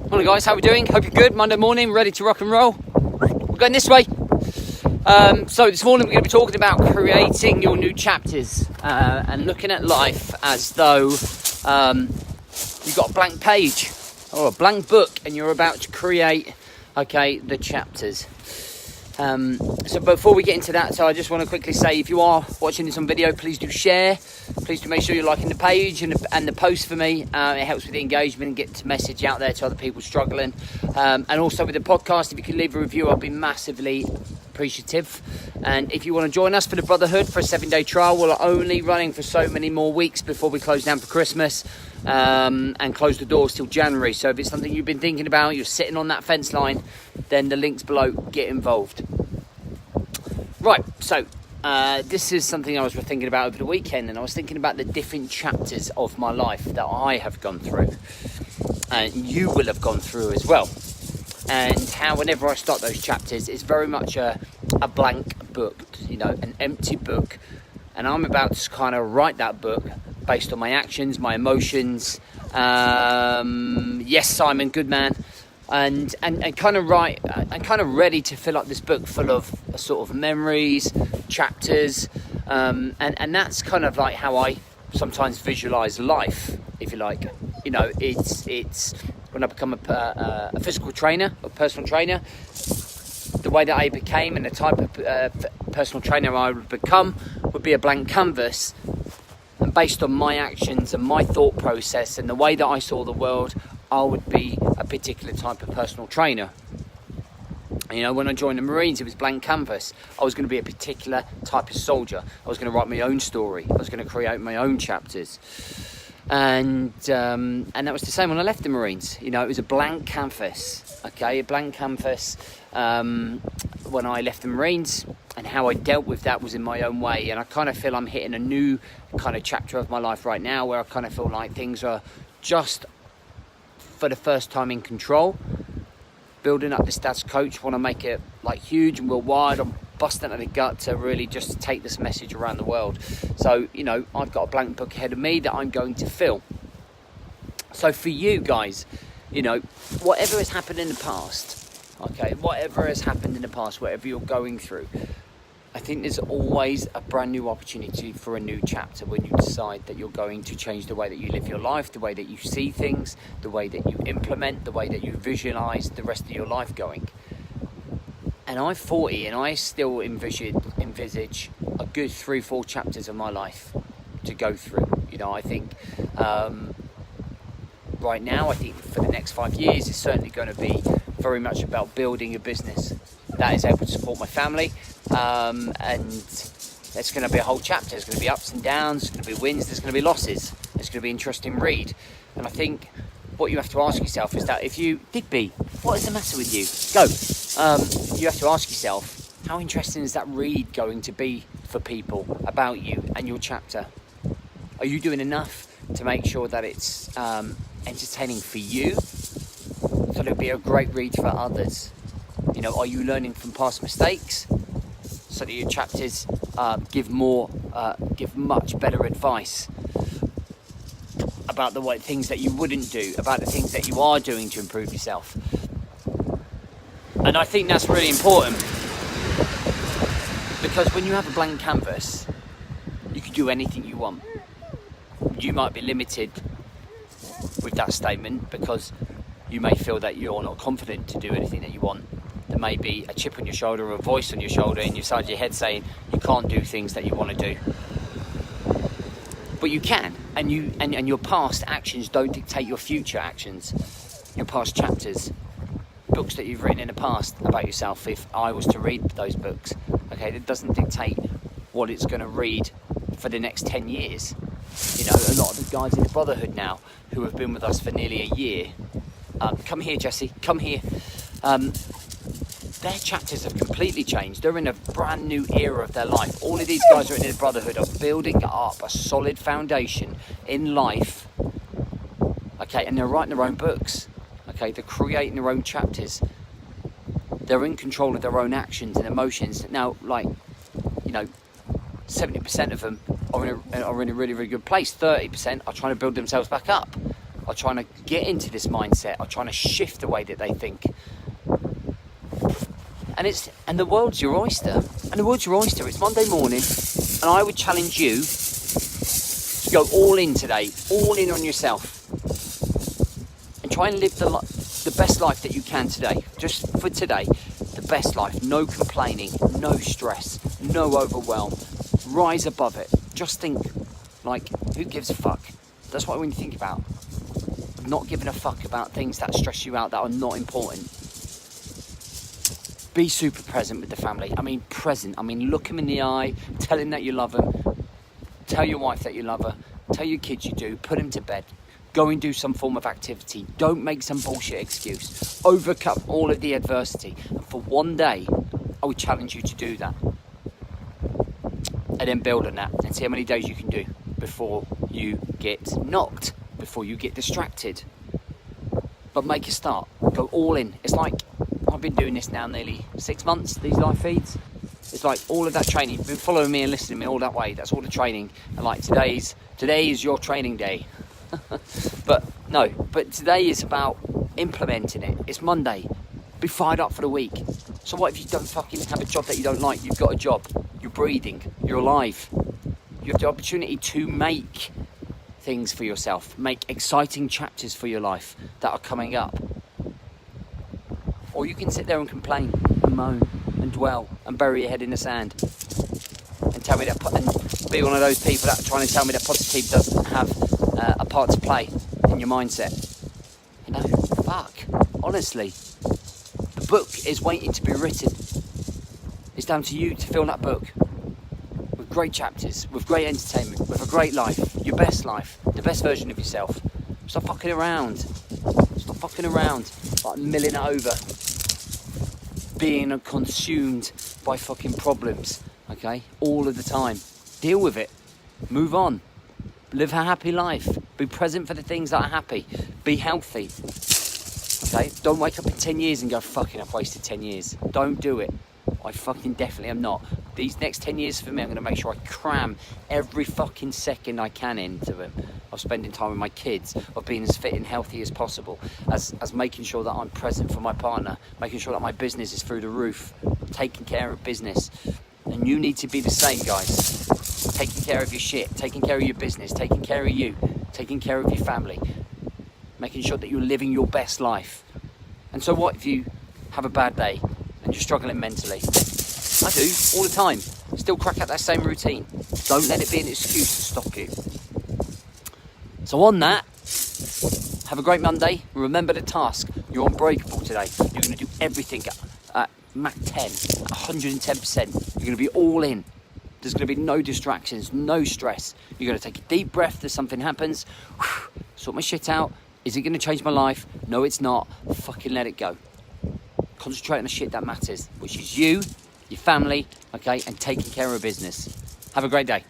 Morning guys, how are we doing? Hope you're good. Monday morning, ready to rock and roll. We're going this way. So this morning we're going to be talking about creating your new chapters and looking at life as though you've got a blank page or a blank book and you're about to create, the chapters. So before we get into that, so I just want to quickly say, if you are watching this on video, please do share. Please do make sure you're liking the page and the post for me. It helps with the engagement and get the message out there to other people struggling. And also with the podcast, if you can leave a review, I'll be massively appreciative. And if you want to join us for the Brotherhood for a 7-day trial, we're only running for so many more weeks before we close down for Christmas and close the doors till January. So if it's something you've been thinking about, you're sitting on that fence line, then the link's below. Get involved. Right, so this is something I was thinking about over the weekend, and I was thinking about the different chapters of my life that I have gone through, and you will have gone through as well, and how whenever I start those chapters, it's very much a blank book, an empty book, and I'm about to kind of write that book based on my actions, my emotions, yes, Simon, good man. And kind of write, I'm kind of ready to fill up this book full of sort of memories, chapters, and that's kind of like how I sometimes visualize life, if you like. It's when I become a physical trainer, a personal trainer, the way that I became and the type of personal trainer I would become would be a blank canvas. And based on my actions and my thought process and the way that I saw the world, I would be a particular type of personal trainer. When I joined the Marines, it was blank canvas. I was going to be a particular type of soldier. I was going to write my own story. I was going to create my own chapters. And that was the same when I left the Marines. It was a blank canvas. A blank canvas when I left the Marines, and how I dealt with that was in my own way. And I kind of feel I'm hitting a new kind of chapter of my life right now, where I kind of feel like things are just for the first time in control, building up this stats coach, want to make it like huge and worldwide. I'm busting at the gut to really just take this message around the world. So I've got a blank book ahead of me that I'm going to fill. So for you guys, whatever has happened in the past, whatever you're going through, I think there's always a brand new opportunity for a new chapter when you decide that you're going to change the way that you live your life, the way that you see things, the way that you implement, the way that you visualize the rest of your life going. And I'm 40 and I still envisage a good 3-4 chapters of my life to go through. I think right now, I think for the next 5 years, it's certainly going to be very much about building a business that is able to support my family. And it's going to be a whole chapter. There's going to be ups and downs, there's going to be wins, there's going to be losses. It's going to be an interesting read. And I think what you have to ask yourself is that if you, Digby, what is the matter with you? Go. You have to ask yourself, how interesting is that read going to be for people about you and your chapter? Are you doing enough to make sure that it's entertaining for you, so it'll be a great read for others? Are you learning from past mistakes so that your chapters give much better advice about the things that you wouldn't do, about the things that you are doing to improve yourself? And I think that's really important, because when you have a blank canvas, you can do anything you want. You might be limited with that statement because you may feel that you're not confident to do anything that you want. There may be a chip on your shoulder or a voice on your shoulder in your side of your head saying you can't do things that you want to do. But you can, and your past actions don't dictate your future actions, your past chapters, books that you've written in the past about yourself. If I was to read those books, it doesn't dictate what it's going to read for the next 10 years. A lot of the guys in the Brotherhood now who have been with us for nearly a year, come here, Jesse, come here. Their chapters have completely changed. They're in a brand new era of their life. All of these guys are in the Brotherhood are building up a solid foundation in life. And they're writing their own books. They're creating their own chapters. They're in control of their own actions and emotions. Now, 70% of them are in a really, really good place. 30% are trying to build themselves back up. are trying to get into this mindset, are trying to shift the way that they think. And the world's your oyster. And the world's your oyster. It's Monday morning, and I would challenge you to go all in today, all in on yourself, and try and live the best life that you can today. Just for today, the best life. No complaining, no stress, no overwhelm. Rise above it. Just think, like, who gives a fuck? That's what I want you to think about. Not giving a fuck about things that stress you out, that are not important. Be super present with the family. I mean present. I mean look them in the eye, tell them that you love them. Tell your wife that you love her. Tell your kids you do. Put them to bed. Go and do some form of activity. Don't make some bullshit excuse. Overcome all of the adversity. And for one day, I would challenge you to do that. And then build on that and see how many days you can do before you get knocked, before you get distracted. But make a start. Go all in. It's like, I've been doing this now nearly 6 months, these live feeds. It's like all of that training. You've been following me and listening to me all that way. That's all the training. And like today is your training day. but today is about implementing it. It's Monday. Be fired up for the week. So what if you don't fucking have a job that you don't like? You've got a job. You're breathing. You're alive. You have the opportunity to make things for yourself. Make exciting chapters for your life that are coming up. Or you can sit there and complain and moan and dwell and bury your head in the sand and tell me that, and be one of those people that are trying to tell me that positive doesn't have a part to play in your mindset. You know, fuck. Honestly, the book is waiting to be written. It's down to you to fill that book with great chapters, with great entertainment, with a great life, your best life, the best version of yourself. Stop fucking around. Stop fucking around, like milling it over. Being consumed by fucking problems, okay? All of the time. Deal with it. Move on. Live a happy life. Be present for the things that are happy. Be healthy. Okay? Don't wake up in 10 years and go, fucking, I've wasted 10 years. Don't do it. I fucking definitely am not. These next 10 years for me, I'm going to make sure I cram every fucking second I can into them. Of spending time with my kids, of being as fit and healthy as possible, as making sure that I'm present for my partner, making sure that my business is through the roof, taking care of business. And you need to be the same, guys. Taking care of your shit, taking care of your business, taking care of you, taking care of your family, making sure that you're living your best life. And so what if you have a bad day and you're struggling mentally? I do, all the time. Still crack out that same routine. Don't let it be an excuse to stop you. So on that, have a great Monday. Remember the task. You're unbreakable today. You're going to do everything at Mach 10, at 110%. You're going to be all in. There's going to be no distractions, no stress. You're going to take a deep breath as something happens. Sort my shit out. Is it going to change my life? No, it's not. Fucking let it go. Concentrate on the shit that matters, which is you, your family, okay, and taking care of business. Have a great day.